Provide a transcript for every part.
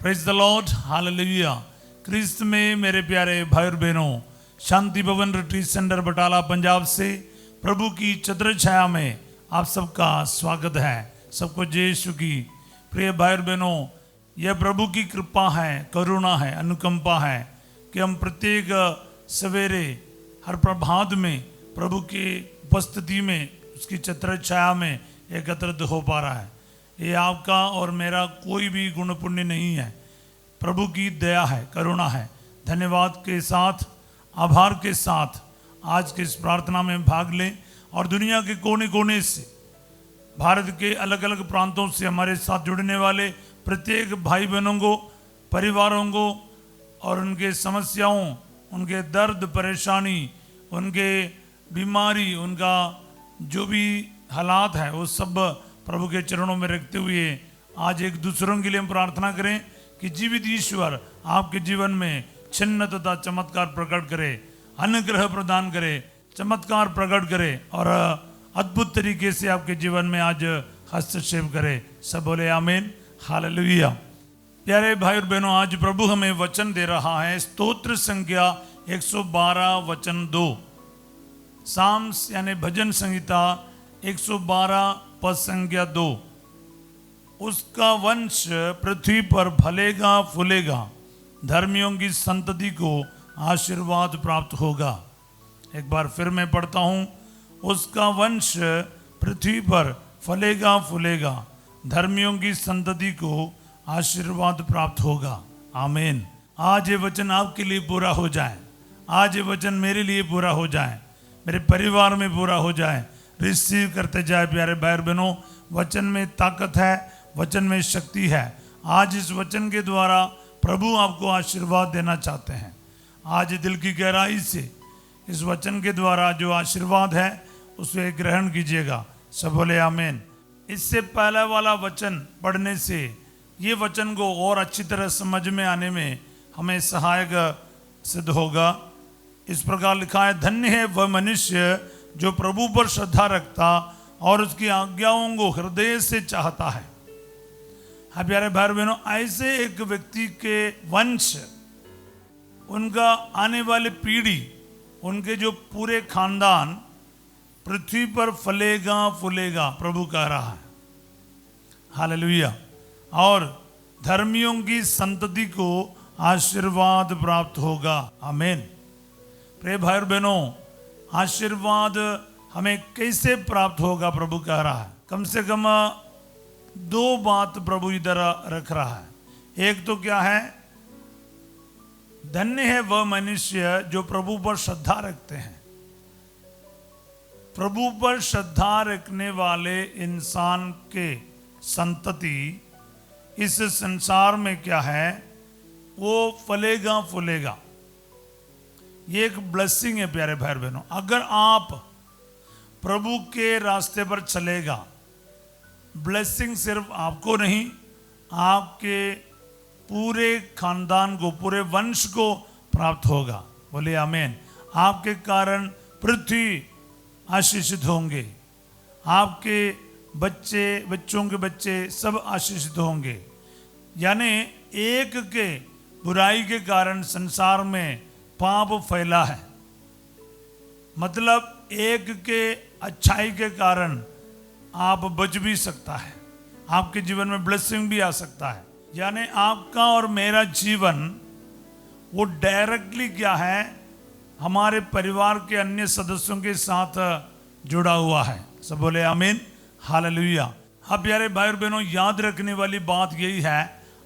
Praise the lord, hallelujah. Christ में मेरे प्यारे भाई और बहनों, शांति भवन रिट्रीट सेंटर बटाला पंजाब से प्रभु की चद्र छाया में आप सबका स्वागत है। सबको जय यीशु की। प्रिय भाई और बहनों, यह प्रभु की कृपा है, करुणा है, अनुकंपा है कि हम प्रत्येक सवेरे हर प्रभात में प्रभु की उपस्थिति में, उसकी चत्र छाया में एकत्रित हो पा रहा है। ये आपका और मेरा कोई भी गुण पुण्य नहीं है, प्रभु की दया है, करुणा है। धन्यवाद के साथ, आभार के साथ आज के इस प्रार्थना में भाग लें और दुनिया के कोने कोने से, भारत के अलग अलग प्रांतों से हमारे साथ जुड़ने वाले प्रत्येक भाई बहनों को, परिवारों को और उनके समस्याओं, उनके दर्द परेशानी, उनके बीमारी, उनका जो भी हालात है वो सब प्रभु के चरणों में रखते हुए आज एक दूसरों के लिए हम प्रार्थना करें कि जीवित ईश्वर आपके जीवन में छिन्न तथा चमत्कार प्रकट करे, अनुग्रह प्रदान करे, चमत्कार प्रकट करे और अद्भुत तरीके से आपके जीवन में आज हस्तक्षेप करे। सब बोले आमीन, हालेलुया। प्यारे भाई और बहनों, आज प्रभु हमें वचन दे रहा है। स्तोत्र संख्या 112 वचन 2, साम्स यानी भजन संहिता 112 पद संख्या 2। उसका वंश पृथ्वी पर फलेगा फूलेगा, धर्मियों की संतति को आशीर्वाद प्राप्त होगा। एक बार फिर मैं पढ़ता हूँ, उसका वंश पृथ्वी पर फलेगा फूलेगा, धर्मियों की संतति को आशीर्वाद प्राप्त होगा। आमीन। आज ये वचन आपके लिए पूरा हो जाए, आज ये वचन मेरे लिए पूरा हो जाए, मेरे परिवार में पूरा हो जाए। रिसीव करते जाए प्यारे भाई और बहनों। वचन में ताकत है, वचन में शक्ति है। आज इस वचन के द्वारा प्रभु आपको आशीर्वाद देना चाहते हैं। आज दिल की गहराई से इस वचन के द्वारा जो आशीर्वाद है उसे ग्रहण कीजिएगा। सब बोले आमीन। इससे पहला वाला वचन पढ़ने से ये वचन को और अच्छी तरह समझ में आने में हमें सहायक सिद्ध होगा। इस प्रकार लिखा है, धन्य है वह मनुष्य जो प्रभु पर श्रद्धा रखता और उसकी आज्ञाओं को हृदय से चाहता है। हाँ प्यारे भाई बहनों, ऐसे एक व्यक्ति के वंश, उनका आने वाली पीढ़ी, उनके जो पूरे खानदान पृथ्वी पर फलेगा फूलेगा, प्रभु कह रहा है। हालेलुया। और धर्मियों की संतति को आशीर्वाद प्राप्त होगा। आमीन। प्रिय भाई और बहनों, आशीर्वाद हमें कैसे प्राप्त होगा प्रभु कह रहा है। कम से कम 2 बात प्रभु इधर रख रहा है। एक तो क्या है, धन्य है वह मनुष्य जो प्रभु पर श्रद्धा रखते हैं। प्रभु पर श्रद्धा रखने वाले इंसान के संतति इस संसार में क्या है, वो फलेगा फूलेगा। ये एक ब्लेसिंग है प्यारे भाई बहनों। अगर आप प्रभु के रास्ते पर चलेगा, ब्लेसिंग सिर्फ आपको नहीं, आपके पूरे खानदान को, पूरे वंश को प्राप्त होगा। बोले आमीन। आपके कारण पृथ्वी आशीषित होंगे, आपके बच्चे, बच्चों के बच्चे सब आशीषित होंगे। यानी एक के बुराई के कारण संसार में पाप फैला है, मतलब एक के अच्छाई के कारण आप बच भी सकता है, आपके जीवन में ब्लेसिंग भी आ सकता है। यानी आपका और मेरा जीवन वो डायरेक्टली क्या है, हमारे परिवार के अन्य सदस्यों के साथ जुड़ा हुआ है। सब बोले आमीन, हालेलुया। हाँ प्यारे भाई और बहनों, याद रखने वाली बात यही है,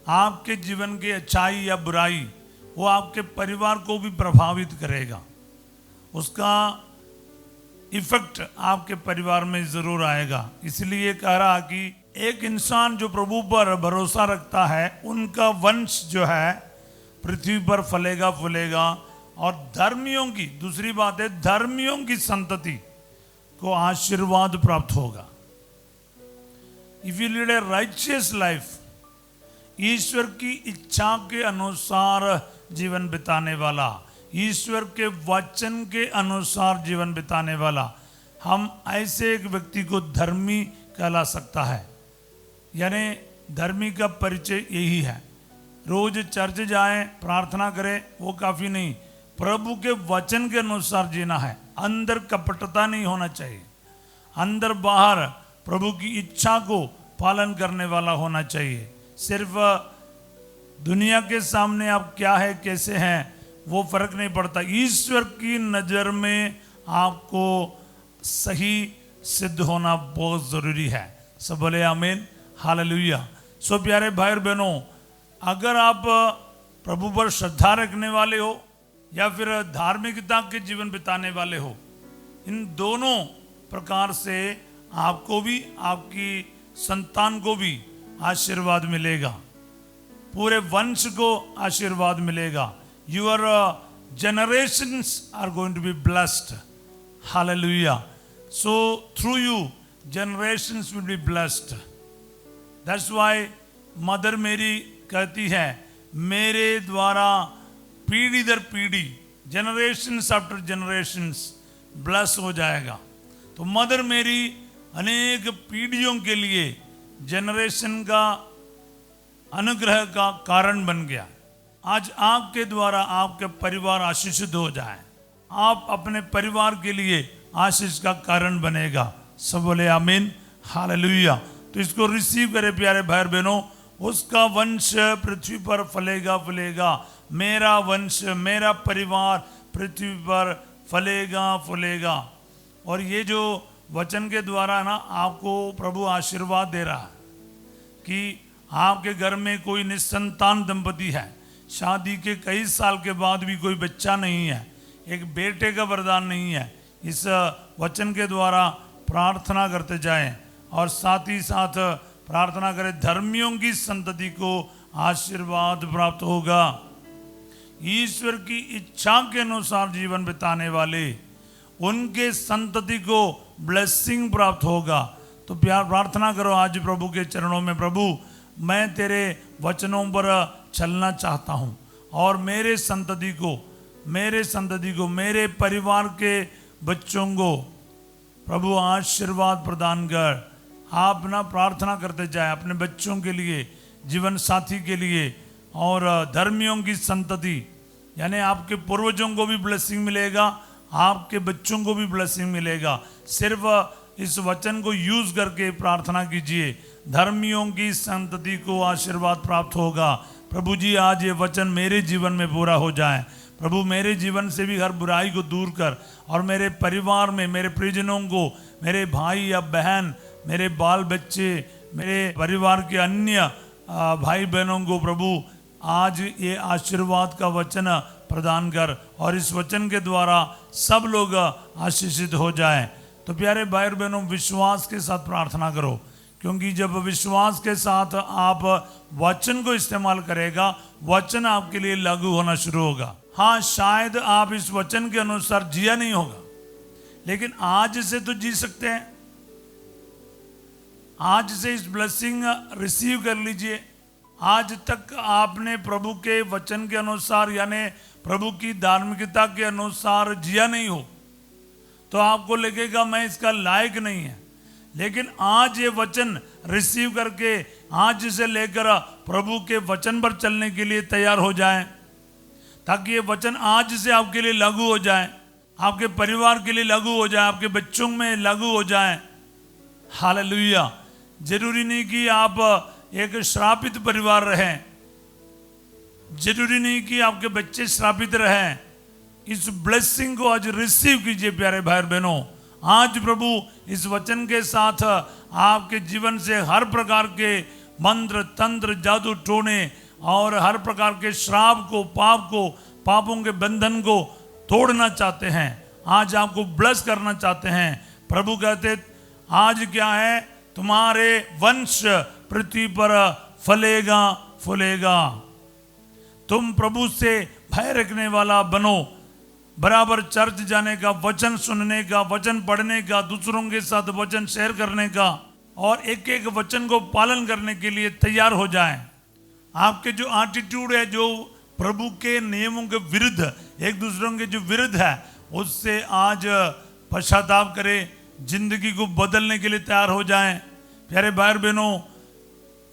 आपके जीवन की अच्छाई या बुराई वो आपके परिवार को भी प्रभावित करेगा। उसका इफेक्ट आपके परिवार में जरूर आएगा। इसलिए कह रहा कि एक इंसान जो प्रभु पर भरोसा रखता है, उनका वंश जो है पृथ्वी पर फलेगा फूलेगा। और धर्मियों की, दूसरी बात है, धर्मियों की संतति को आशीर्वाद प्राप्त होगा। If you lead a righteous life, ईश्वर की इच्छा के अनुसार जीवन बिताने वाला, ईश्वर के वचन के अनुसार जीवन बिताने वाला, हम ऐसे एक व्यक्ति को धर्मी कहला सकता है। यानी धर्मी का परिचय यही है। रोज चर्च जाएं, प्रार्थना करें, वो काफी नहीं। प्रभु के वचन के अनुसार जीना है। अंदर कपटता नहीं होना चाहिए, अंदर बाहर प्रभु की इच्छा को पालन करने वाला होना चाहिए। सिर्फ दुनिया के सामने आप क्या है, कैसे हैं, वो फर्क नहीं पड़ता। ईश्वर की नजर में आपको सही सिद्ध होना बहुत जरूरी है। सब बोले आमीन, हालेलुया। सो प्यारे भाई और बहनों, अगर आप प्रभु पर श्रद्धा रखने वाले हो या फिर धार्मिकता के जीवन बिताने वाले हो, इन दोनों प्रकार से आपको भी, आपकी संतान को भी आशीर्वाद मिलेगा, पूरे वंश को आशीर्वाद मिलेगा। Your generations are going to be blessed. Hallelujah. So through you generations will be blessed. That's why mother मेरी कहती है, मेरे द्वारा पीढ़ी दर पीढ़ी, generations after generations ब्लेस हो जाएगा। तो मदर मेरी अनेक पीढ़ियों के लिए जनरेशन का अनुग्रह का कारण बन गया। आज आपके द्वारा आपके परिवार आशीषित हो जाए, आप अपने परिवार के लिए आशीष का कारण बनेगा। सब बोले आमीन, हालेलुया। तो इसको रिसीव करें प्यारे भाई बहनों। उसका वंश पृथ्वी पर फलेगा फूलेगा, मेरा वंश, मेरा परिवार पृथ्वी पर फलेगा फूलेगा। और ये जो वचन के द्वारा ना आपको प्रभु आशीर्वाद दे रहा है कि आपके घर में कोई निसंतान दंपति है, शादी के कई साल के बाद भी कोई बच्चा नहीं है, एक बेटे का वरदान नहीं है। इस वचन के द्वारा प्रार्थना करते जाएं और साथ ही साथ प्रार्थना करें, धर्मियों की संतति को आशीर्वाद प्राप्त होगा। ईश्वर की इच्छा के अनुसार जीवन बिताने वाले, उनके संतति को ब्लेसिंग प्राप्त होगा। तो प्यार प्रार्थना करो आज प्रभु के चरणों में, प्रभु मैं तेरे वचनों पर चलना चाहता हूँ और मेरे संतति को, मेरे परिवार के बच्चों को प्रभु आशीर्वाद प्रदान कर। आप ना प्रार्थना करते जाए अपने बच्चों के लिए, जीवन साथी के लिए और धर्मियों की संतति, यानी आपके पूर्वजों को भी ब्लेसिंग मिलेगा, आपके बच्चों को भी ब्लेसिंग मिलेगा। सिर्फ इस वचन को यूज करके प्रार्थना कीजिए, धर्मियों की संतति को आशीर्वाद प्राप्त होगा। प्रभु जी आज ये वचन मेरे जीवन में पूरा हो जाए। प्रभु मेरे जीवन से भी हर बुराई को दूर कर और मेरे परिवार में मेरे परिजनों को, मेरे भाई या बहन, मेरे बाल बच्चे, मेरे परिवार के अन्य भाई बहनों को प्रभु आज ये आशीर्वाद का वचन प्रदान कर और इस वचन के द्वारा सब लोग आशीषित हो जाएं। तो प्यारे भाई और बहनों, विश्वास के साथ प्रार्थना करो, क्योंकि जब विश्वास के साथ आप वचन को इस्तेमाल करेगा, वचन आपके लिए लागू होना शुरू होगा। हाँ, शायद आप इस वचन के अनुसार जिया नहीं होगा, लेकिन आज से तो जी सकते हैं। आज से इस ब्लेसिंग रिसीव कर लीजिए। आज तक आपने प्रभु के वचन के अनुसार यानी प्रभु की धार्मिकता के अनुसार जिया नहीं हो तो आपको लगेगा मैं इसका लायक नहीं है। लेकिन आज ये वचन रिसीव करके आज से लेकर प्रभु के वचन पर चलने के लिए तैयार हो जाएं, ताकि ये वचन आज से आपके लिए लागू हो जाए, आपके परिवार के लिए लागू हो जाए, आपके बच्चों में लागू हो जाए। हालेलुया। जरूरी नहीं कि आप एक श्रापित परिवार रहें, जरूरी नहीं कि आपके बच्चे श्रापित रहें। इस ब्लेसिंग को आज रिसीव कीजिए प्यारे भाई बहनों। आज प्रभु इस वचन के साथ आपके जीवन से हर प्रकार के मंत्र तंत्र जादू टोने और हर प्रकार के श्राप को, पापों के बंधन को तोड़ना चाहते हैं। आज आपको ब्लेस करना चाहते हैं। प्रभु कहते आज क्या है, तुम्हारे वंश पृथ्वी पर फलेगा फूलेगा। तुम प्रभु से भय रखने वाला बनो, बराबर चर्च जाने का, वचन सुनने का, वचन पढ़ने का, दूसरों के साथ वचन शेयर करने का और एक एक वचन को पालन करने के लिए तैयार हो जाएं। आपके जो एटीट्यूड है, जो प्रभु के नियमों के विरुद्ध, एक दूसरों के जो विरुद्ध है, उससे आज पश्चाताप करें, जिंदगी को बदलने के लिए तैयार हो जाएं। प्यारे भाई बहनों,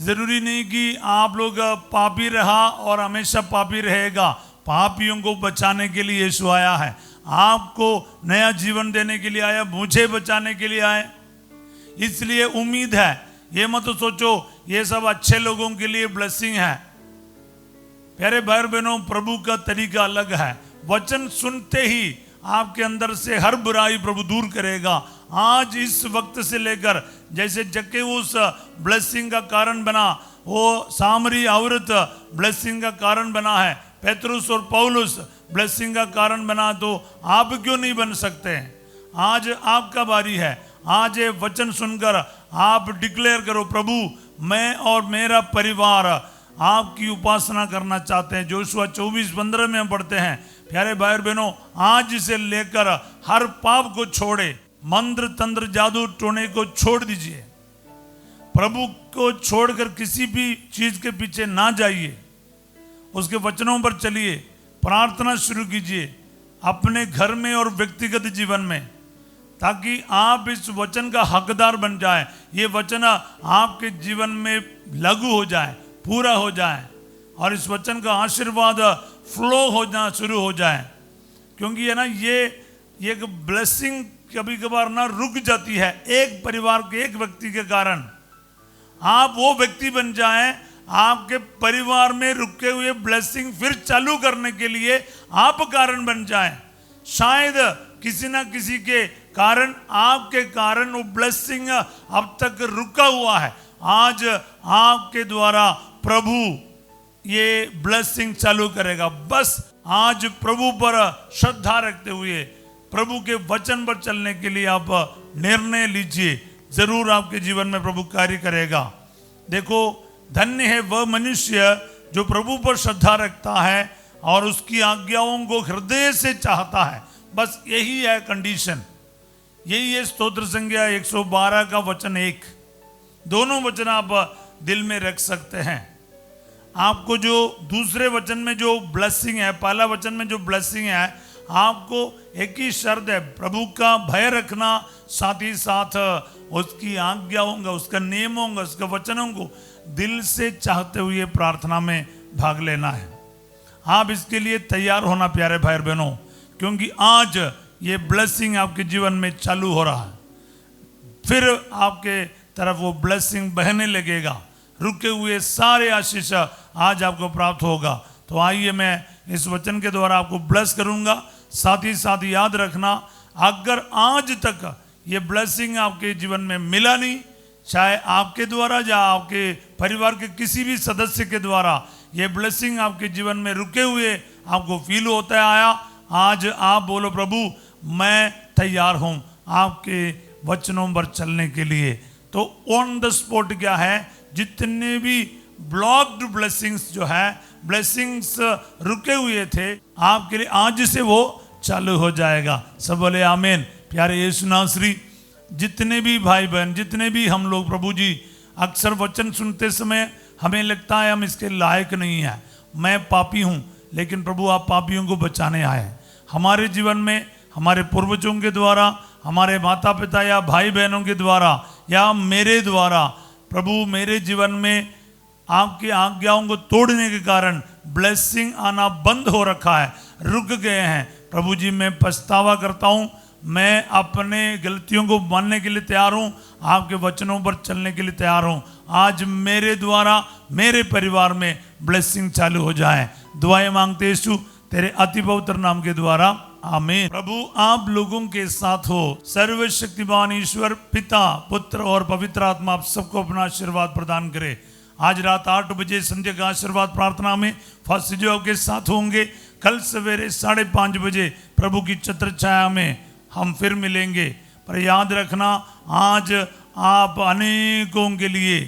जरूरी नहीं कि आप लोग पापी रहा और हमेशा पापी रहेगा। पापियों को बचाने के लिए यीशु आया है, आपको नया जीवन देने के लिए आया, मुझे बचाने के लिए आए। इसलिए उम्मीद है, ये मत तो सोचो ये सब अच्छे लोगों के लिए ब्लेसिंग है। प्यारे भाई बहनों, प्रभु का तरीका अलग है। वचन सुनते ही आपके अंदर से हर बुराई प्रभु दूर करेगा। आज इस वक्त से लेकर, जैसे जक्केऊस ब्लेसिंग का कारण बना, वो सामरी औरत ब्लेसिंग का कारण बना है, पेतरुस और पौलुस ब्लेसिंग का कारण बना, तो आप क्यों नहीं बन सकते? आज आपका बारी है। आज ये वचन सुनकर आप डिक्लेयर करो, प्रभु मैं और मेरा परिवार आपकी उपासना करना चाहते हैं। जोशुआ 24:15 में हम पढ़ते हैं। प्यारे भाई और बहनों, आज से लेकर हर पाप को छोड़े, मंत्र तंत्र जादू टोने को छोड़ दीजिए। प्रभु को छोड़कर किसी भी चीज के पीछे ना जाइए, उसके वचनों पर चलिए, प्रार्थना शुरू कीजिए अपने घर में और व्यक्तिगत जीवन में, ताकि आप इस वचन का हकदार बन जाए। ये वचन आपके जीवन में लागू हो जाए, पूरा हो जाए, और इस वचन का आशीर्वाद फ्लो होना शुरू हो जाए। क्योंकि है ना, ये एक ब्लेसिंग कभी कभार ना रुक जाती है एक परिवार के एक व्यक्ति के कारण। आप वो व्यक्ति बन जाएं, आपके परिवार में रुके हुए ब्लेसिंग फिर चालू करने के लिए आप कारण बन जाएं। शायद किसी ना किसी के कारण, आपके कारण वो ब्लेसिंग अब तक रुका हुआ है। आज आपके द्वारा प्रभु ये ब्लेसिंग चालू करेगा। बस आज प्रभु पर श्रद्धा रखते हुए प्रभु के वचन पर चलने के लिए आप निर्णय लीजिए, जरूर आपके जीवन में प्रभु कार्य करेगा। देखो, धन्य है वह मनुष्य जो प्रभु पर श्रद्धा रखता है और उसकी आज्ञाओं को हृदय से चाहता है। बस यही है कंडीशन, यही है स्तोत्र संज्ञा 112 का वचन 1। दोनों वचन आप दिल में रख सकते हैं। आपको जो दूसरे वचन में जो ब्लेसिंग है, पहला वचन में जो ब्लेसिंग है, आपको एक ही शर्त है, प्रभु का भय रखना, साथ ही साथ उसकी आज्ञाओं का, उसका नियमों का, उसका वचनों को दिल से चाहते हुए प्रार्थना में भाग लेना है। आप इसके लिए तैयार होना प्यारे भाई और बहनों, क्योंकि आज ये ब्लेसिंग आपके जीवन में चालू हो रहा है। फिर आपके तरफ वो ब्लेसिंग बहने लगेगा, रुके हुए सारे आशीष आज आपको प्राप्त होगा। तो आइए मैं इस वचन के द्वारा आपको ब्लेस करूंगा। साथ ही साथ याद रखना, अगर आज तक ये ब्लेसिंग आपके जीवन में मिला नहीं, चाहे आपके द्वारा या आपके परिवार के किसी भी सदस्य के द्वारा ये ब्लेसिंग आपके जीवन में रुके हुए आपको फील होता आया, आज आप बोलो, प्रभु मैं तैयार हूं आपके वचनों पर चलने के लिए। तो ऑन द स्पॉट क्या है, जितने भी ब्लॉक्ड ब्लेसिंग्स जो है, ब्लेसिंग्स रुके हुए थे आपके लिए, आज से वो चालू हो जाएगा। सब बोले आमीन। प्यारे यीशु नासरी, जितने भी भाई बहन, जितने भी हम लोग, प्रभु जी, अक्सर वचन सुनते समय हमें लगता है हम इसके लायक नहीं है, मैं पापी हूँ, लेकिन प्रभु आप पापियों को बचाने आए। हमारे जीवन में हमारे पूर्वजों के द्वारा, हमारे माता पिता या भाई बहनों के द्वारा या मेरे द्वारा, प्रभु मेरे जीवन में आपकी आज्ञाओं को तोड़ने के कारण ब्लेसिंग आना बंद हो रखा है, रुक गए हैं। प्रभु जी मैं पछतावा करता हूँ, मैं अपने गलतियों को मानने के लिए तैयार हूँ, आपके वचनों पर चलने के लिए तैयार हूँ। आज मेरे द्वारा मेरे परिवार में ब्लेसिंग चालू हो जाए। दुआएं मांगते यीशु तेरे अति पवित्र नाम के द्वारा, आमीन। प्रभु आप लोगों के साथ हो। सर्वशक्तिमान ईश्वर पिता, पुत्र और पवित्र आत्मा आप सबको अपना आशीर्वाद प्रदान करे। आज रात 8 बजे संध्या का आशीर्वाद प्रार्थना में फर्स्ट जो के साथ होंगे। कल सवेरे 5:30 बजे प्रभु की छत्र छाया में हम फिर मिलेंगे। पर याद रखना, आज आप अनेकों के लिए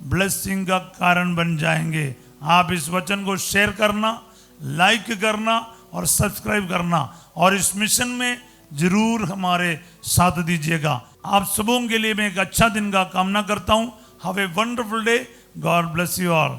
ब्लेसिंग का कारण बन जाएंगे। आप इस वचन को शेयर करना, लाइक करना और सब्सक्राइब करना, और इस मिशन में जरूर हमारे साथ दीजिएगा। आप सबों के लिए मैं एक अच्छा दिन का कामना करता हूं। Have a wonderful day. God bless you all.